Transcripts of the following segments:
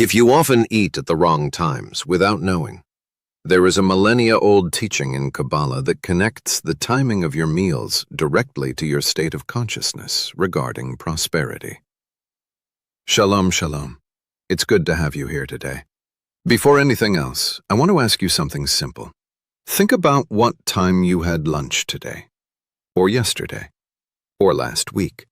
If you often eat at the wrong times without knowing, there is a millennia-old teaching in Kabbalah that connects the timing of your meals directly to your state of consciousness regarding prosperity. Shalom, shalom. It's good to have you here today. Before anything else, I want to ask you something simple. Think about what time you had lunch today, or yesterday, or last week.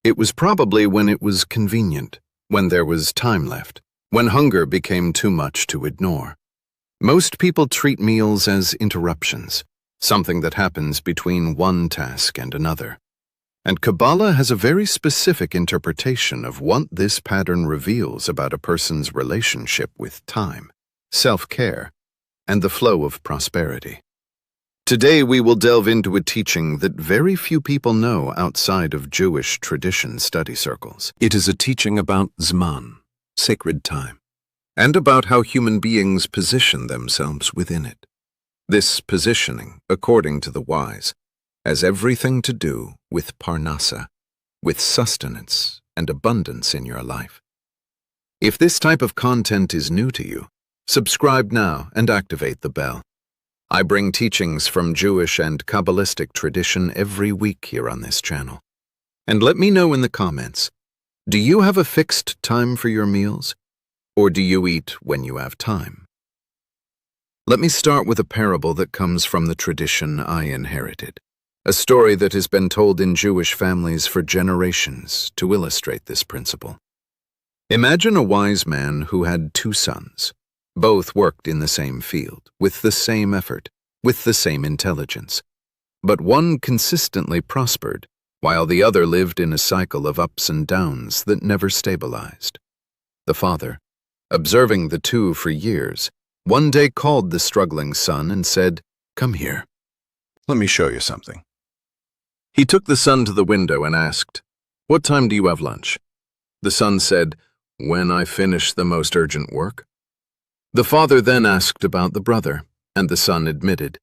It was probably when it was convenient, when there was time left, when hunger became too much to ignore. Most people treat meals as interruptions, something that happens between one task and another. And Kabbalah has a very specific interpretation of what this pattern reveals about a person's relationship with time, self-care, and the flow of prosperity. Today we will delve into a teaching that very few people know outside of Jewish tradition study circles. It is a teaching about Zman, sacred time, and about how human beings position themselves within it. This positioning, according to the wise, has everything to do with parnasa, with sustenance and abundance in your life. If this type of content is new to you, subscribe now and activate the bell. I bring teachings from Jewish and Kabbalistic tradition every week here on this channel. And let me know in the comments, do you have a fixed time for your meals? Or do you eat when you have time? Let me start with a parable that comes from the tradition I inherited, a story that has been told in Jewish families for generations to illustrate this principle. Imagine a wise man who had two sons. Both worked in the same field, with the same effort, with the same intelligence. But one consistently prospered, while the other lived in a cycle of ups and downs that never stabilized. The father, observing the two for years, one day called the struggling son and said, "Come here. Let me show you something." He took the son to the window and asked, "What time do you have lunch?" The son said, "When I finish the most urgent work." The father then asked about the brother, and the son admitted.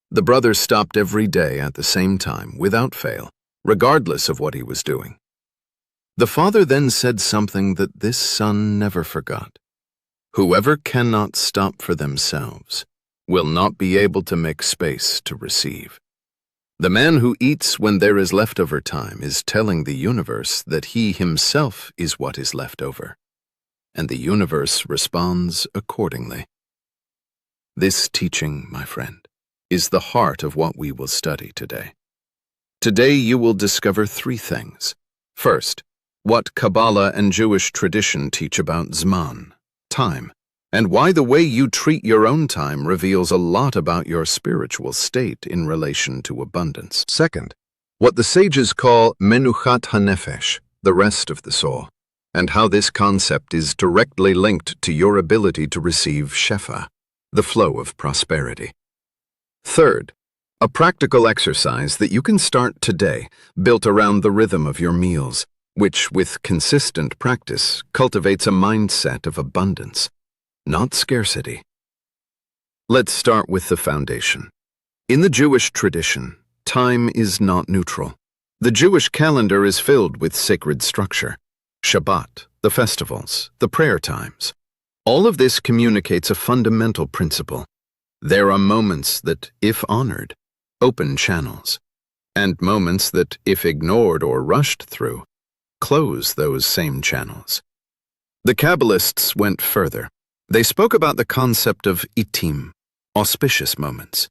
The brother stopped every day at the same time, without fail, regardless of what he was doing. The father then said something that this son never forgot. Whoever cannot stop for themselves will not be able to make space to receive. The man who eats when there is leftover time is telling the universe that he himself is what is left over, and the universe responds accordingly. This teaching, my friend, is the heart of what we will study today. Today you will discover three things. First, what Kabbalah and Jewish tradition teach about Zman, time, and why the way you treat your own time reveals a lot about your spiritual state in relation to abundance. Second, what the sages call menuchat hanefesh, the rest of the soul, and how this concept is directly linked to your ability to receive shefa, the flow of prosperity. Third, a practical exercise that you can start today, built around the rhythm of your meals, which, with consistent practice, cultivates a mindset of abundance, not scarcity. Let's start with the foundation. In the Jewish tradition, time is not neutral. The Jewish calendar is filled with sacred structure. Shabbat, the festivals, the prayer times. All of this communicates a fundamental principle. There are moments that, if honored, open channels, and moments that, if ignored or rushed through, close those same channels. The Kabbalists went further. They spoke about the concept of itim, auspicious moments.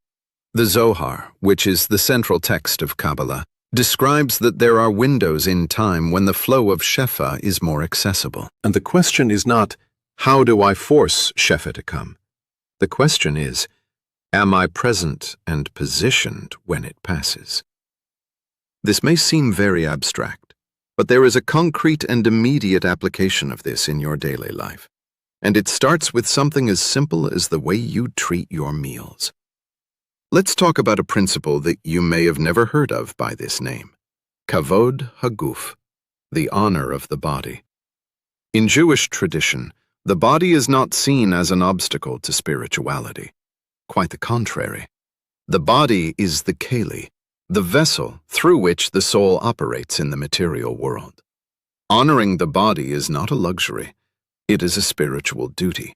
The Zohar, which is the central text of Kabbalah, describes that there are windows in time when the flow of shefa is more accessible. And the question is not, how do I force shefa to come? The question is, am I present and positioned when it passes? This may seem very abstract, but there is a concrete and immediate application of this in your daily life. And it starts with something as simple as the way you treat your meals. Let's talk about a principle that you may have never heard of by this name. Kavod haguf, the honor of the body. In Jewish tradition, the body is not seen as an obstacle to spirituality. Quite the contrary. The body is the keli, the vessel through which the soul operates in the material world. Honoring the body is not a luxury. It is a spiritual duty.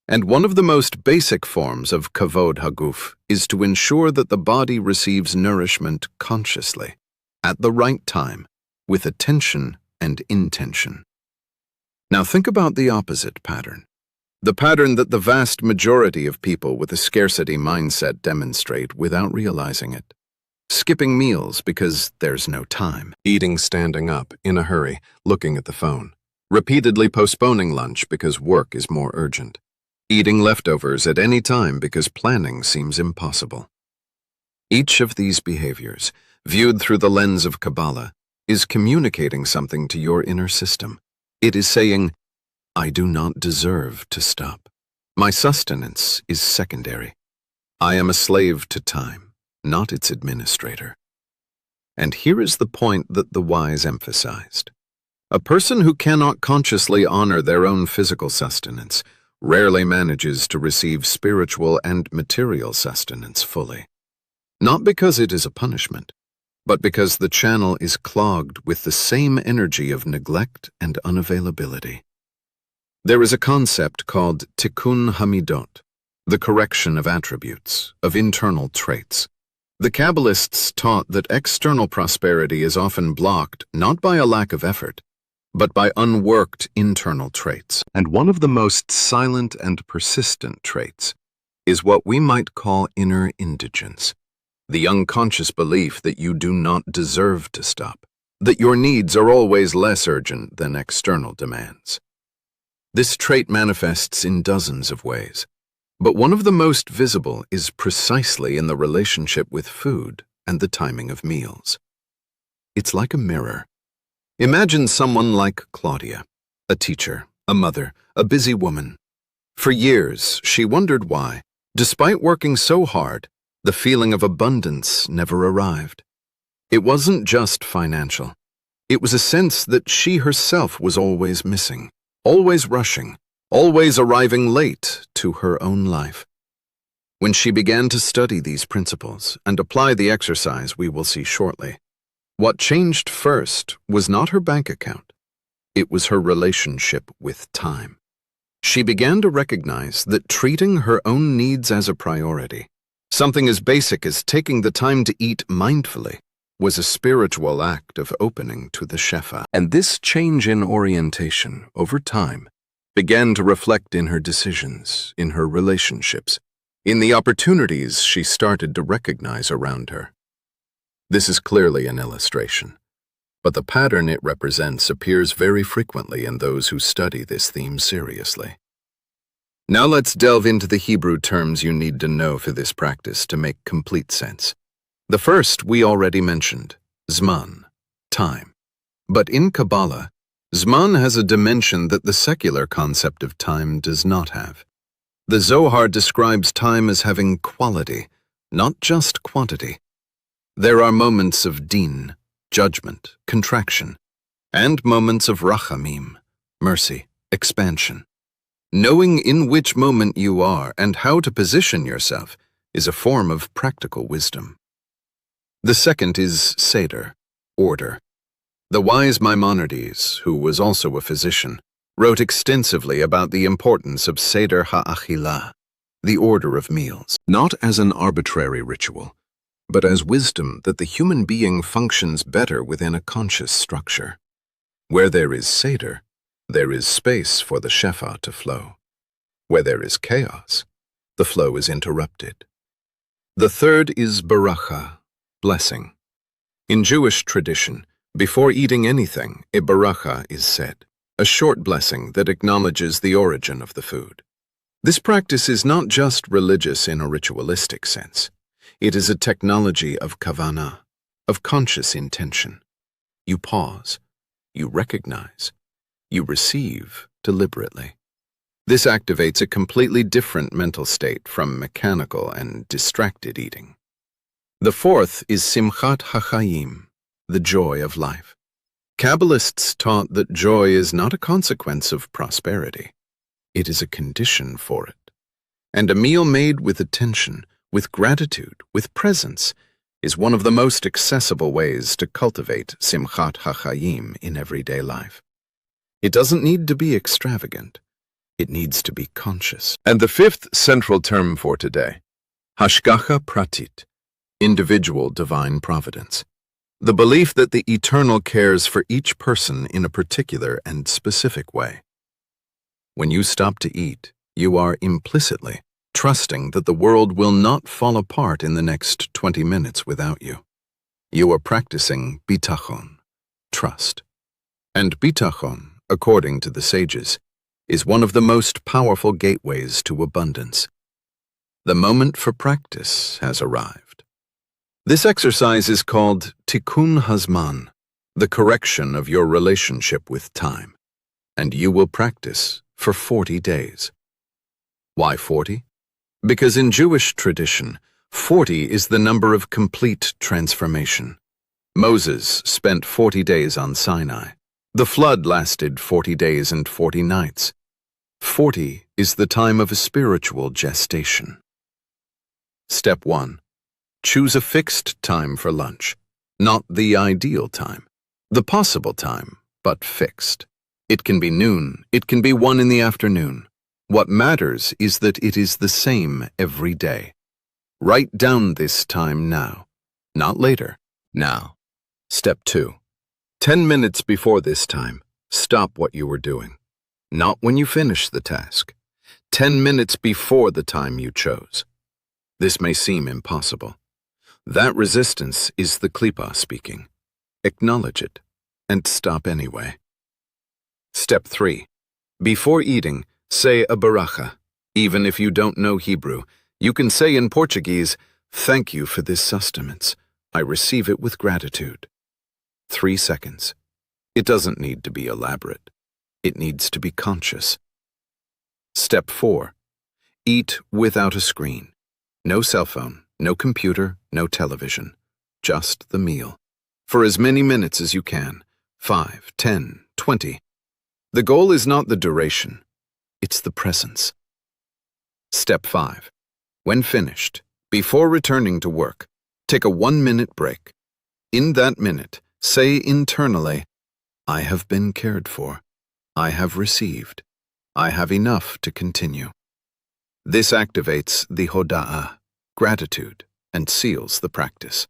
And one of the most basic forms of kavod haguf is to ensure that the body receives nourishment consciously, at the right time, with attention and intention. Now think about the opposite pattern. The pattern that the vast majority of people with a scarcity mindset demonstrate without realizing it. Skipping meals because there's no time. Eating standing up, in a hurry, looking at the phone. Repeatedly postponing lunch because work is more urgent. Eating leftovers at any time because planning seems impossible. Each of these behaviors, viewed through the lens of Kabbalah, is communicating something to your inner system. It is saying, I do not deserve to stop. My sustenance is secondary. I am a slave to time, not its administrator. And here is the point that the wise emphasized. A person who cannot consciously honor their own physical sustenance rarely manages to receive spiritual and material sustenance fully. Not because it is a punishment, but because the channel is clogged with the same energy of neglect and unavailability. There is a concept called tikkun hamidot, the correction of attributes, of internal traits. The Kabbalists taught that external prosperity is often blocked not by a lack of effort, but by unworked internal traits. And one of the most silent and persistent traits is what we might call inner indigence, the unconscious belief that you do not deserve to stop, that your needs are always less urgent than external demands. This trait manifests in dozens of ways, but one of the most visible is precisely in the relationship with food and the timing of meals. It's like a mirror. Imagine someone like Claudia, a teacher, a mother, a busy woman. For years, she wondered why, despite working so hard, the feeling of abundance never arrived. It wasn't just financial. It was a sense that she herself was always missing, always rushing, always arriving late to her own life. When she began to study these principles and apply the exercise we will see shortly, what changed first was not her bank account. It was her relationship with time. She began to recognize that treating her own needs as a priority, something as basic as taking the time to eat mindfully, was a spiritual act of opening to the Shefa. And this change in orientation over time began to reflect in her decisions, in her relationships, in the opportunities she started to recognize around her. This is clearly an illustration, but the pattern it represents appears very frequently in those who study this theme seriously. Now let's delve into the Hebrew terms you need to know for this practice to make complete sense. The first we already mentioned, Zman, time. But in Kabbalah, Zman has a dimension that the secular concept of time does not have. The Zohar describes time as having quality, not just quantity. There are moments of din, judgment, contraction, and moments of rachamim, mercy, expansion. Knowing in which moment you are and how to position yourself is a form of practical wisdom. The second is Seder, order. The wise Maimonides, who was also a physician, wrote extensively about the importance of Seder ha'achilah, the order of meals, not as an arbitrary ritual, but as wisdom that the human being functions better within a conscious structure. Where there is Seder, there is space for the Shefa to flow. Where there is chaos, the flow is interrupted. The third is Baracha, blessing. In Jewish tradition, before eating anything, a Baracha is said, a short blessing that acknowledges the origin of the food. This practice is not just religious in a ritualistic sense. It is a technology of kavanah, of conscious intention. You pause, you recognize, you receive deliberately. This activates a completely different mental state from mechanical and distracted eating. The fourth is Simchat HaChaim, the joy of life. Kabbalists taught that joy is not a consequence of prosperity. It is a condition for it. And a meal made with attention, with gratitude, with presence, is one of the most accessible ways to cultivate Simchat HaChaim in everyday life. It doesn't need to be extravagant. It needs to be conscious. And the fifth central term for today, Hashgacha Pratit, individual divine providence. The belief that the Eternal cares for each person in a particular and specific way. When you stop to eat, you are implicitly trusting that the world will not fall apart in the next 20 minutes without you. You are practicing bitachon, trust. And bitachon, according to the sages, is one of the most powerful gateways to abundance. The moment for practice has arrived. This exercise is called Tikkun Hazman, the correction of your relationship with time, and you will practice for 40 days. Why 40? Because in Jewish tradition, 40 is the number of complete transformation. Moses spent 40 days on Sinai. The flood lasted 40 days and 40 nights. 40 is the time of a spiritual gestation. Step 1. Choose a fixed time for lunch, not the ideal time, the possible time, but fixed. It can be noon, it can be 1 in the afternoon. What matters is that it is the same every day. Write down this time now, not later, now. Step 2. 10 minutes before this time, stop what you were doing. Not when you finish the task. 10 minutes before the time you chose. This may seem impossible. That resistance is the klipa speaking. Acknowledge it, and stop anyway. Step 3. Before eating, say a baracha. Even if you don't know Hebrew, you can say in Portuguese, "Thank you for this sustenance. I receive it with gratitude." 3 seconds. It doesn't need to be elaborate. It needs to be conscious. Step 4. Eat without a screen. No cell phone, no computer, no television. Just the meal. For as many minutes as you can. 5, 10, 20. The goal is not the duration. It's the presence. Step 5. When finished, before returning to work, take a 1-minute break. In that minute, say internally, "I have been cared for. I have received. I have enough to continue." This activates the hoda'ah, gratitude, and seals the practice.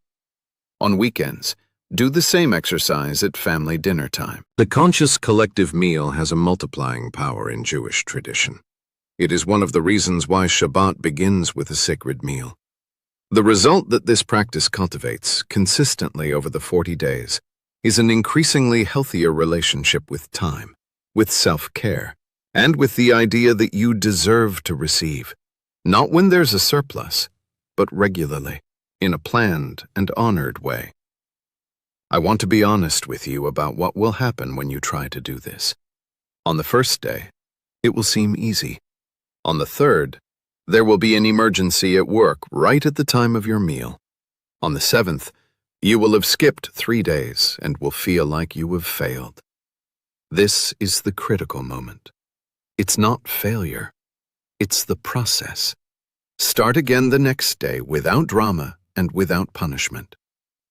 On weekends, do the same exercise at family dinner time. The conscious collective meal has a multiplying power in Jewish tradition. It is one of the reasons why Shabbat begins with a sacred meal. The result that this practice cultivates consistently over the 40 days is an increasingly healthier relationship with time, with self-care, and with the idea that you deserve to receive, not when there's a surplus, but regularly, in a planned and honored way. I want to be honest with you about what will happen when you try to do this. On the first day, it will seem easy. On the third, there will be an emergency at work right at the time of your meal. On the 7th, you will have skipped 3 days and will feel like you have failed. This is the critical moment. It's not failure. It's the process. Start again the next day without drama and without punishment.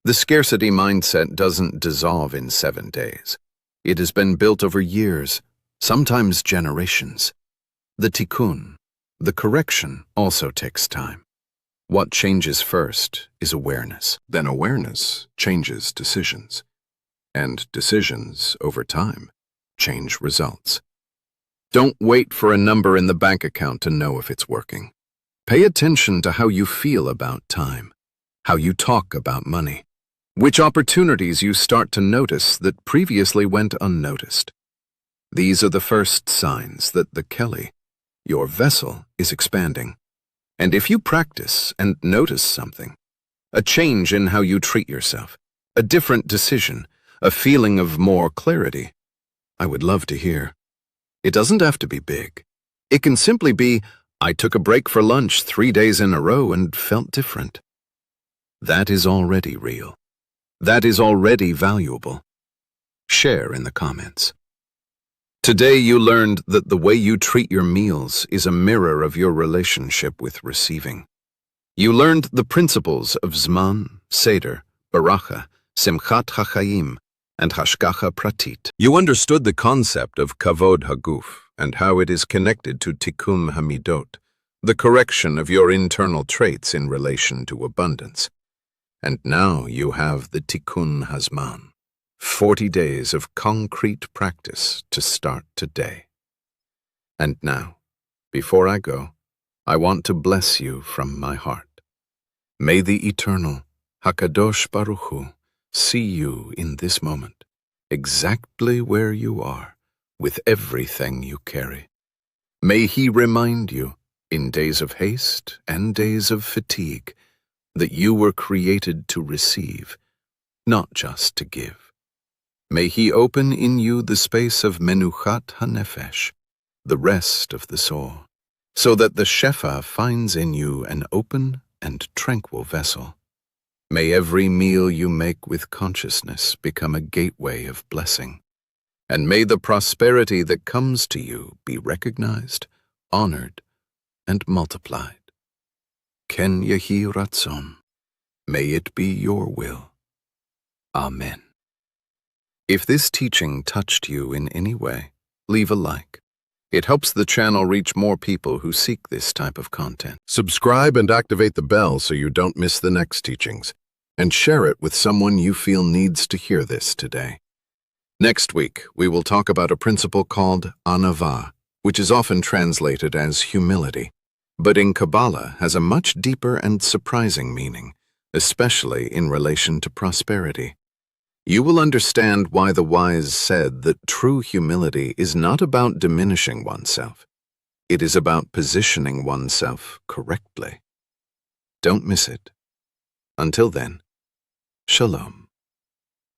The scarcity mindset doesn't dissolve in 7 days. It has been built over years, sometimes generations. The tikkun, the correction, also takes time. What changes first is awareness. Then awareness changes decisions. And decisions, over time, change results. Don't wait for a number in the bank account to know if it's working. Pay attention to how you feel about time, how you talk about money, which opportunities you start to notice that previously went unnoticed. These are the first signs that the Keli, your vessel, is expanding. And if you practice and notice something, a change in how you treat yourself, a different decision, a feeling of more clarity, I would love to hear. It doesn't have to be big. It can simply be, "I took a break for lunch 3 days in a row and felt different." That is already real. That is already valuable. Share in the comments. Today you learned that the way you treat your meals is a mirror of your relationship with receiving. You learned the principles of Zman, Seder, Baracha, Simchat HaChaim, and Hashgacha Pratit. You understood the concept of Kavod Haguf, and how it is connected to Tikkun Hamidot, the correction of your internal traits in relation to abundance. And now you have the Tikkun Hazman, 40 days of concrete practice to start today. And now, before I go, I want to bless you from my heart. May the Eternal, Hakadosh Baruch Hu, see you in this moment, exactly where you are, with everything you carry. May He remind you, in days of haste and days of fatigue, that you were created to receive, not just to give. May He open in you the space of Menuchat HaNefesh, the rest of the soul, so that the Shefa finds in you an open and tranquil vessel. May every meal you make with consciousness become a gateway of blessing, and may the prosperity that comes to you be recognized, honored, and multiplied. Ken Yehi Ratzon, may it be your will. Amen. If this teaching touched you in any way, leave a like. It helps the channel reach more people who seek this type of content. Subscribe and activate the bell so you don't miss the next teachings, and share it with someone you feel needs to hear this today. Next week, we will talk about a principle called anava, which is often translated as humility, but in Kabbalah has a much deeper and surprising meaning, especially in relation to prosperity. You will understand why the wise said that true humility is not about diminishing oneself. It is about positioning oneself correctly. Don't miss it. Until then, Shalom.